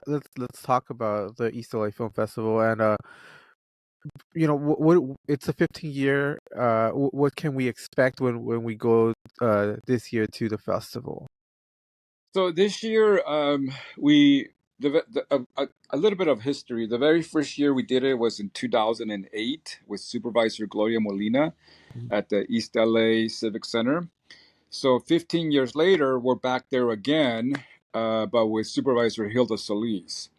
let's talk about the East LA Film Festival and what it's a 15-year. What can we expect when we go this year to the festival? So this year, we a little bit of history. The very first year we did it was in 2008 with Supervisor Gloria Molina Mhm. at the East LA Civic Center. So 15 years later, we're back there again, but with Supervisor Hilda Solis.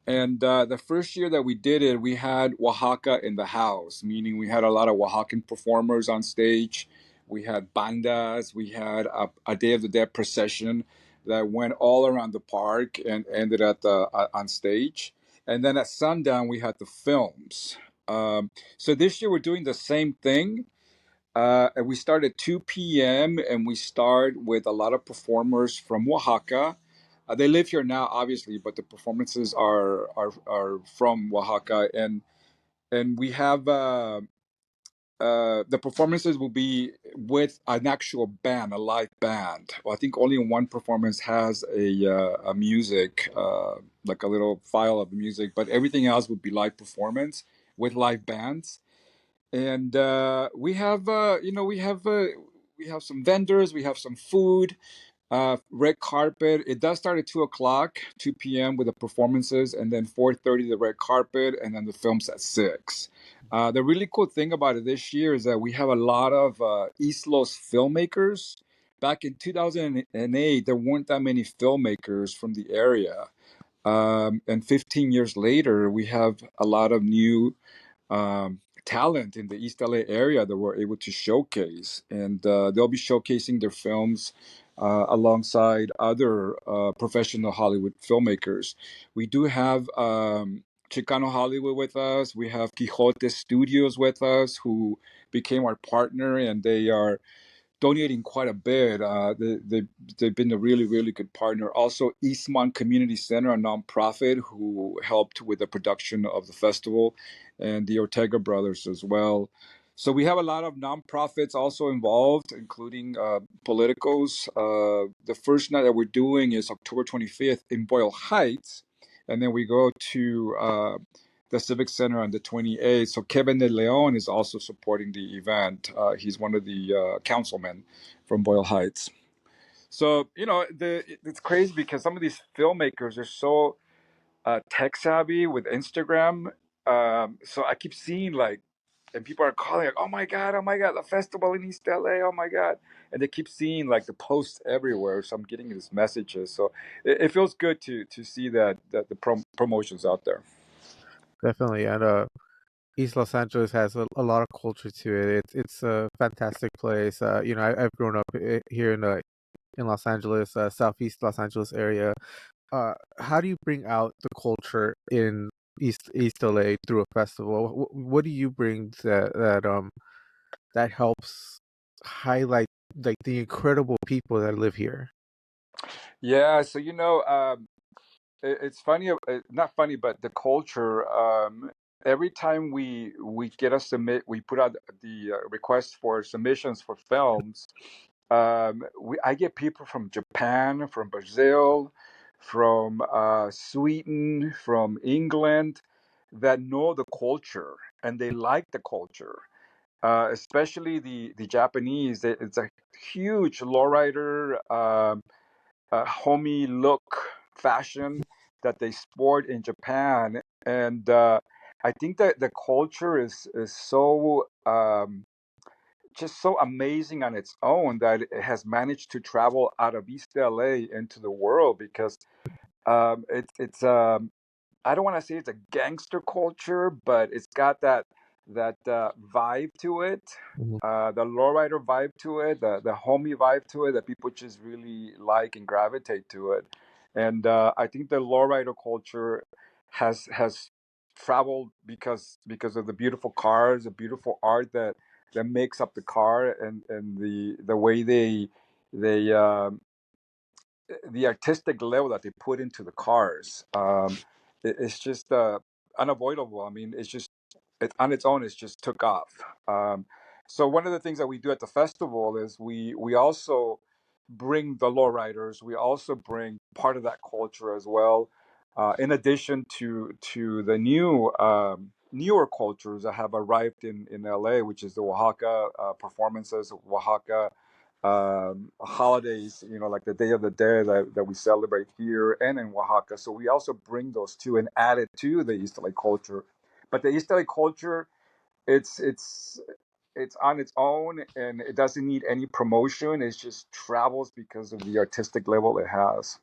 And the first year that we did it, we had Oaxaca in the house, meaning we had a lot of Oaxacan performers on stage. We had bandas. We had a Day of the Dead procession that went all around the park and ended at the on stage. And then at sundown, we had the films. So this year we're doing the same thing. And we start at 2 p.m. and we start with a lot of performers from Oaxaca. They live here now, obviously, but the performances are from Oaxaca, and we have the performances will be with an actual band, a live band. Well, I think only one performance has a music, like a little file of music, but everything else would be live performance with live bands. And we have some vendors, we have some food, red carpet. It does start at 2 o'clock, 2 p.m. with the performances, and then 4:30 the red carpet, and then the films at 6. The really cool thing about it this year is that we have a lot of East Los filmmakers. Back in 2008, there weren't that many filmmakers from the area. And 15 years later, we have a lot of new talent in the East LA area that we're able to showcase, and they'll be showcasing their films alongside other professional Hollywood filmmakers. We do have Chicano Hollywood with us. We have Quixote Studios with us, who became our partner, and they are donating quite a bit. They've been a really, really good partner. Also, Eastmont Community Center, a nonprofit who helped with the production of the festival, and the Ortega brothers as well. So we have a lot of nonprofits also involved, including politicos. The first night that we're doing is October 25th in Boyle Heights, and then we go to the Civic Center on the 28th. So Kevin De Leon is also supporting the event. He's one of the councilmen from Boyle Heights. So it's crazy because some of these filmmakers are so tech savvy with Instagram. So I keep seeing and people are calling like, oh my god, the festival in East LA, oh my god, and they keep seeing the posts everywhere. So I'm getting these messages. So it feels good to see that the promotions out there. Definitely, and East Los Angeles has a lot of culture to it. It's a fantastic place. I've grown up here in Los Angeles, Southeast Los Angeles area. How do you bring out the culture in East LA through a festival? What do you bring that helps highlight like the incredible people that live here? Yeah, so it's funny, not funny, but the culture. Every time we get a submit, we put out the request for submissions for films. I get people from Japan, from Brazil, from Sweden, from England, that know the culture and they like the culture. Especially the Japanese. It's a huge lowrider. Homey look fashion that they sport in Japan, and I think that the culture is so just so amazing on its own that it has managed to travel out of East LA into the world because it's I don't want to say it's a gangster culture, but it's got that vibe to it, Mhm. the lowrider vibe to it, the homie vibe to it that people just really like and gravitate to it. And I think the lowrider culture has traveled because of the beautiful cars, the beautiful art that makes up the car, and the way they the artistic level that they put into the cars. It's just unavoidable. I mean, it on its own. It's just took off. So one of the things that we do at the festival is we also bring the lowriders. We also bring part of that culture as well. in addition to the newer cultures that have arrived in LA, which is the Oaxaca performances, Oaxaca holidays, like the Day of the Dead that we celebrate here and in Oaxaca. So we also bring those two and add it to the East LA culture. But the East LA culture, it's it's it's on its own and it doesn't need any promotion. It just travels because of the artistic level it has.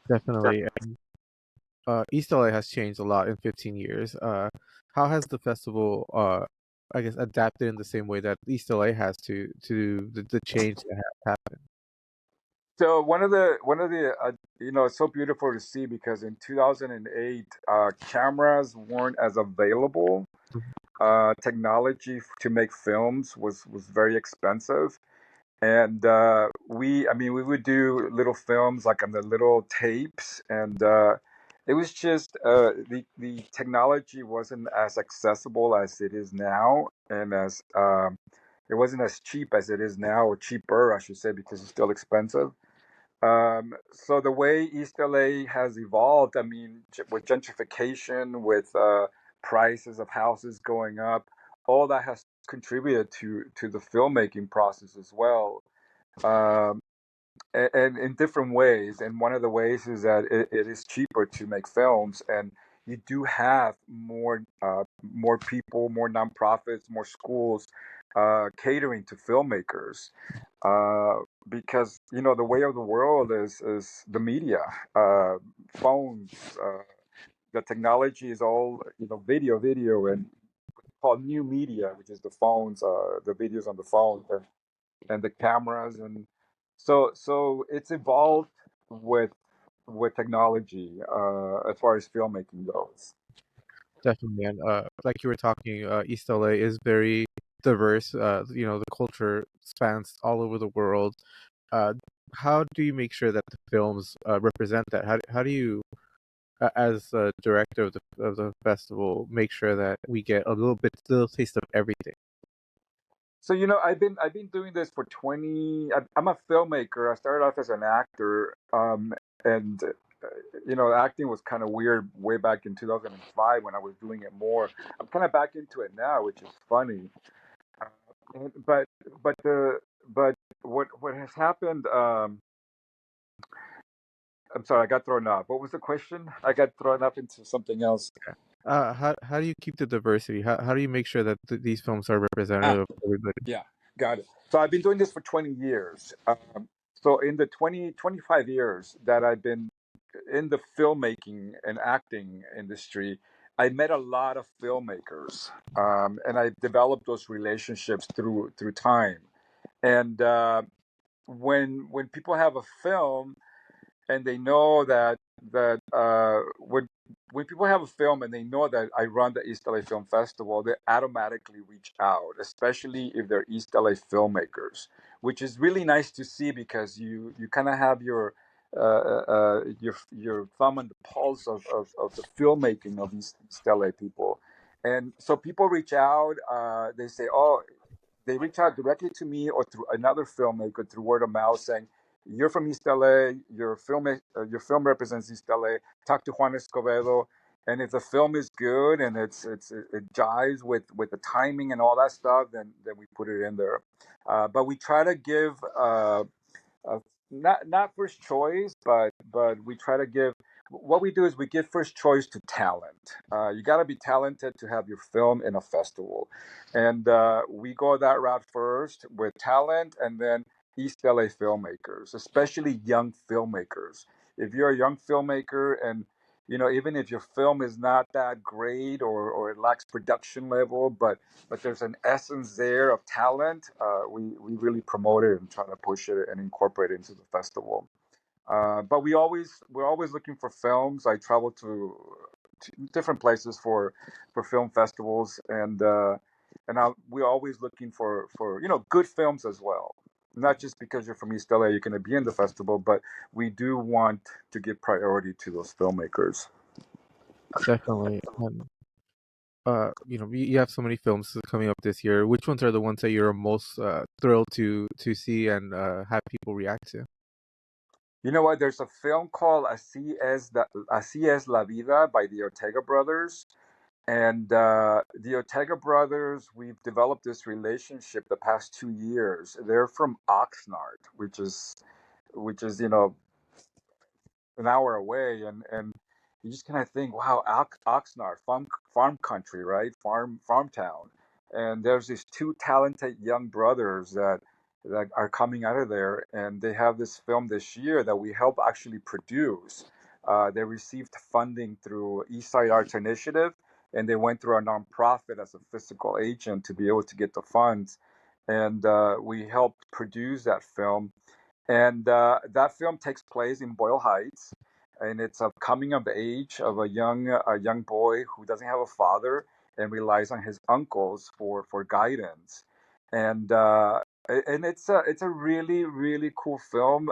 Definitely. East LA has changed a lot in 15 years. How has the festival, I guess, adapted in the same way that East LA has to the change that has happened? So one of the it's so beautiful to see because in 2008 cameras weren't as available. Technology to make films was very expensive, and we would do little films like on the little tapes, and it was just the technology wasn't as accessible as it is now, and as it wasn't as cheap as it is now, or cheaper, I should say, because it's still expensive. So the way East LA has evolved, I mean, with gentrification, with prices of houses going up, all that has contributed to the filmmaking process as well, um, and in different ways. And one of the ways is that it is cheaper to make films, and you do have more people, more nonprofits, more schools catering to filmmakers, uh, because the way of the world is the media, uh, phones. The technology is all video, and called new media, which is the phones, the videos on the phone, and the cameras, and so it's evolved with technology as far as filmmaking goes. Definitely, and like you were talking, East LA is very diverse. The culture spans all over the world. Uh, how do you make sure that the films represent that? How do you, as a director of the festival, make sure that we get a little taste of everything? So I've been doing this for 20. I'm a filmmaker. I started off as an actor, and acting was kind of weird way back in 2005 when I was doing it more. I'm kind of back into it now, which is funny. Uh, but but the but what has happened? I'm sorry, I got thrown off. What was the question? I got thrown up into something else. How do you keep the diversity? How do you make sure that these films are Ah, representative of everybody? yeah, got it. So I've been doing this for 20 years. So in the 25 years that I've been in the filmmaking and acting industry, I met a lot of filmmakers, and I developed those relationships through time. And when people have a film and they know that when people have a film and they know that I run the East LA Film Festival, they automatically reach out, especially if they're East LA filmmakers, which is really nice to see because you kind of have your thumb on the pulse of the filmmaking of East LA people, and so people reach out. They say, "Oh, they reach out directly to me or through another filmmaker through word of mouth saying, "You're from East LA. Your film represents East LA. Talk to Juan Escobedo." And if the film is good and it jives with the timing and all that stuff, then we put it in there. But we try to give uh, not first choice, but we try to give. What we do is we give first choice to talent. You got to be talented to have your film in a festival, and we go that route first with talent, and then East LA filmmakers, especially young filmmakers. If you're a young filmmaker and even if your film is not that great or it lacks production level, but there's an essence there of talent. We really promote it and try to push it and incorporate it into the festival. But we're always looking for films. I travel to different places for film festivals, and we're always looking for good films as well. Not just because you're from East LA, you're going to be in the festival, but we do want to give priority to those filmmakers. Definitely. You have so many films coming up this year. Which ones are the ones that you're most thrilled to see and have people react to? You know what? There's a film called Así es la vida by the Ortega brothers. And the Ortega brothers, we've developed this relationship the past 2 years. They're from Oxnard, which is an hour away, and you just kind of think, wow, Oxnard, farm country, right? Farm town, and there's these two talented young brothers that are coming out of there, and they have this film this year that we help actually produce. They received funding through Eastside Arts Initiative, and they went through a nonprofit as a physical agent to be able to get the funds, and we helped produce that film, and that film takes place in Boyle Heights, and it's a coming of age of a young boy who doesn't have a father and relies on his uncles for guidance, and it's a really really cool film.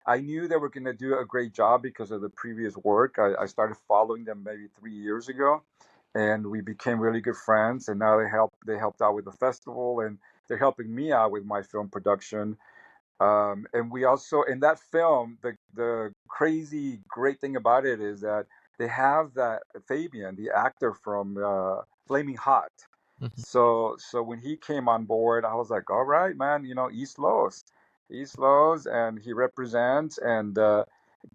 I knew they were going to do a great job because of the previous work. I started following them maybe 3 years ago, and we became really good friends. And now they helped out with the festival, and they're helping me out with my film production. And we also in that film, the crazy great thing about it is that they have that Fabian, the actor from Flaming Hot. Mhm. So when he came on board, I was like, all right, man, East Los, and he represents and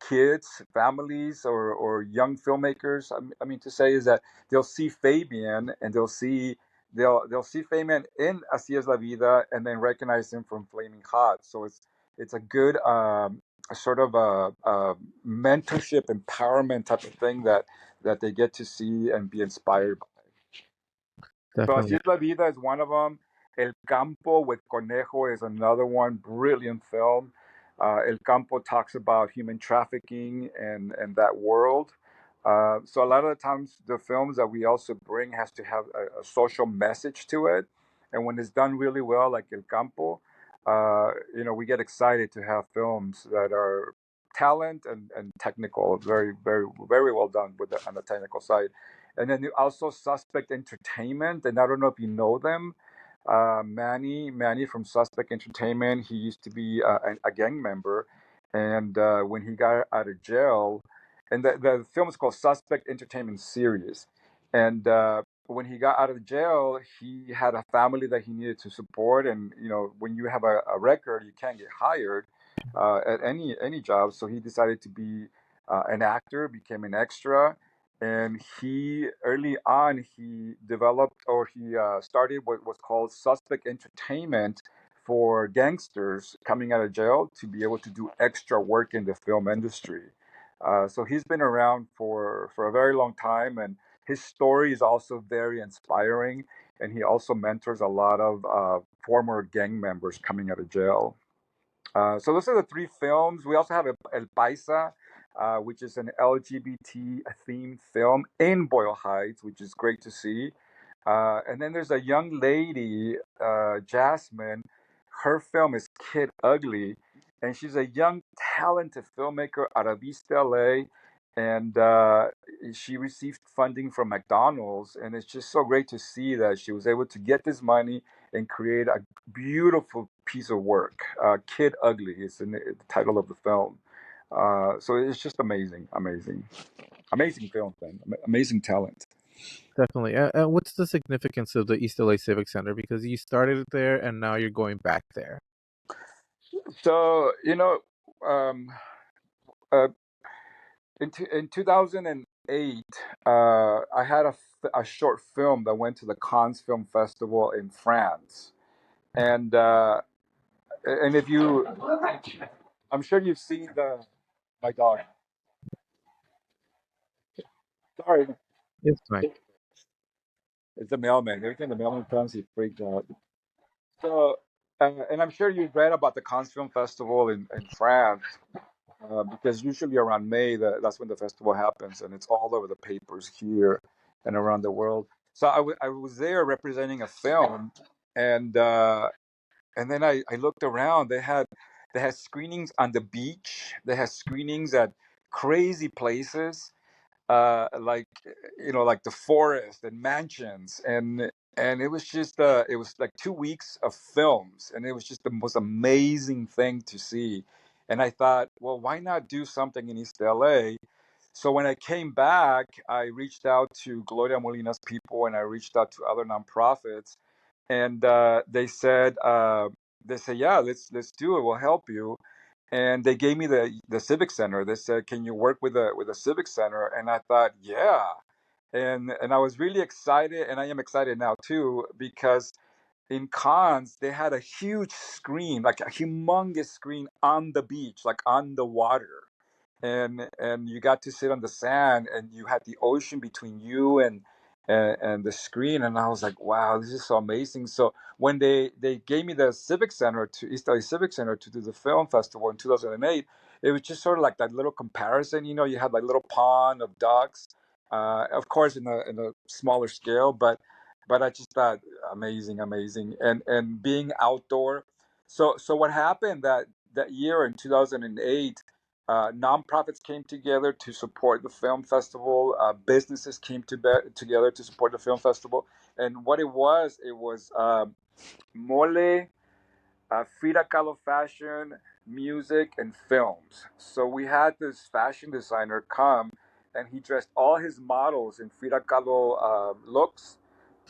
kids, families, or young filmmakers. I mean to say is that they'll see Fabian and they'll see Fabian in Así es la vida and then recognize him from Flaming Hot. So it's a good sort of a mentorship empowerment type of thing that they get to see and be inspired by. So Así Definitely. es la vida is one of them. El Campo with Conejo is another one. Brilliant film. El Campo talks about human trafficking and that world. So a lot of the times the films that we also bring has to have a social message to it. And when it's done really well, like El Campo, we get excited to have films that are talent and technical, very, very, very well done on the technical side. And then also Suspect Entertainment, and I don't know if you know them. Manny from Suspect Entertainment. He used to be a gang member, and when he got out of jail, and the film is called Suspect Entertainment Series, and when he got out of jail, he had a family that he needed to support, and when you have a record, you can't get hired at any job, so he decided to be an actor, became an extra, and he early on he developed or he started what was called Suspect Entertainment for gangsters coming out of jail to be able to do extra work in the film industry. So he's been around for a very long time, and his story is also very inspiring, and he also mentors a lot of former gang members coming out of jail. So those are the three films. We also have El Paisa, which is an LGBT themed film in Boyle Heights, which is great to see. And then there's a young lady, Jasmine. Her film is Kid Ugly, and she's a young, talented filmmaker out of East LA. And she received funding from McDonald's, and it's just so great to see that she was able to get this money and create a beautiful piece of work. Kid Ugly is the title of the film. So it's just amazing, amazing, amazing film, man. Amazing talent. Definitely. And what's the significance of the East LA Civic Center? Because you started it there and now you're going back there. So um, uh, in 2008, I had a short film that went to the Cannes Film Festival in France, and if you, I'm sure you've seen the my dog. Sorry, It's fine. it's the mailman. Every time the mailman comes, he freaks out. So, and I'm sure you've read about the Cannes Film Festival in France, because usually around May, that's when the festival happens, and it's all over the papers here and around the world. So I was there representing a film, and then I looked around. They had screenings on the beach. They had screenings at crazy places, like like the forest and mansions, and it was just it was like 2 weeks of films, and it was just the most amazing thing to see. And I thought, well, why not do something in East LA? So when I came back, I reached out to Gloria Molina's people, and I reached out to other nonprofits, and they said, yeah, let's do it. We'll help you. And they gave me the Civic Center. They said, can you work with a Civic Center? And I thought, yeah. And I was really excited, and I am excited now too, because in Cannes they had a huge screen, like a humongous screen on the beach, like on the water, and you got to sit on the sand, and you had the ocean between you and the screen. And I was like, wow, this is so amazing. So when they gave me the Civic Center, to East LA Civic Center, to do the film festival in 2008, it was just sort of like that little comparison. You had like little pond of ducks, of course in a smaller scale, but I just thought amazing, amazing, and being outdoor. So what happened that year in 2008, nonprofits came together to support the film festival. Businesses came together to support the film festival. And what it was mole, Frida Kahlo fashion, music, and films. So we had this fashion designer come, and he dressed all his models in Frida Kahlo looks,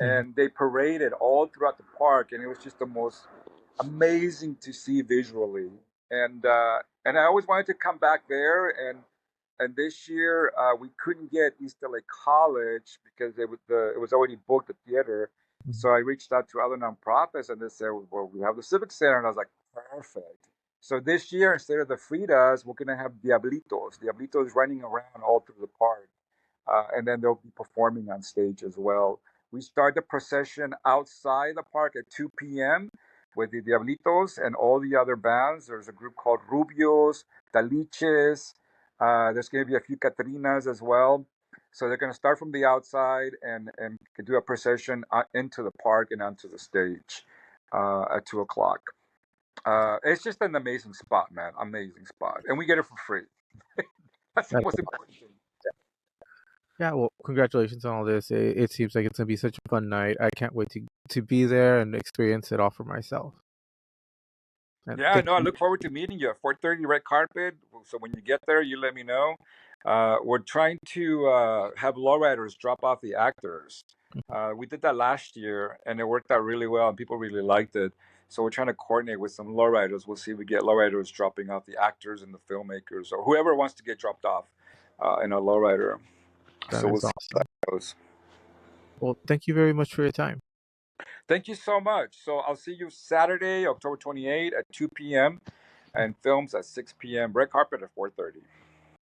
Mhm. and they paraded all throughout the park, and it was just the most amazing to see visually. And I always wanted to come back there, and this year we couldn't get East LA College because it was already booked, the theater. So I reached out to other nonprofits, and they said, well, we have the Civic Center. And I was like, perfect. So this year, instead of the Fridas, we're going to have Diablitos running around all through the park. And then they'll be performing on stage as well. We start the procession outside the park at 2 p.m. with the Diablitos and all the other bands. There's a group called Rubios, Taliches. There's going to be a few Catrinas as well. So they're going to start from the outside and do a procession into the park and onto the stage at 2 o'clock. It's just an amazing spot, man. Amazing spot. And we get it for free. That's the That's most important thing. Yeah, well, congratulations on all this. It seems like it's gonna be such a fun night. I can't wait to be there and experience it all for myself. And Yeah, thank no, I you. look forward to meeting you at 4:30 red carpet. So when you get there, you let me know. We're trying to have lowriders drop off the actors. We did that last year, and it worked out really well, and people really liked it. So we're trying to coordinate with some lowriders. We'll see if we get lowriders dropping off the actors and the filmmakers, or whoever wants to get dropped off in a lowrider. That So we'll is see how awesome. that goes. Well, thank you very much for your time. Thank you so much. So I'll see you Saturday, October 28th at 2 p.m. and films at 6 p.m. Red carpet at 4:30.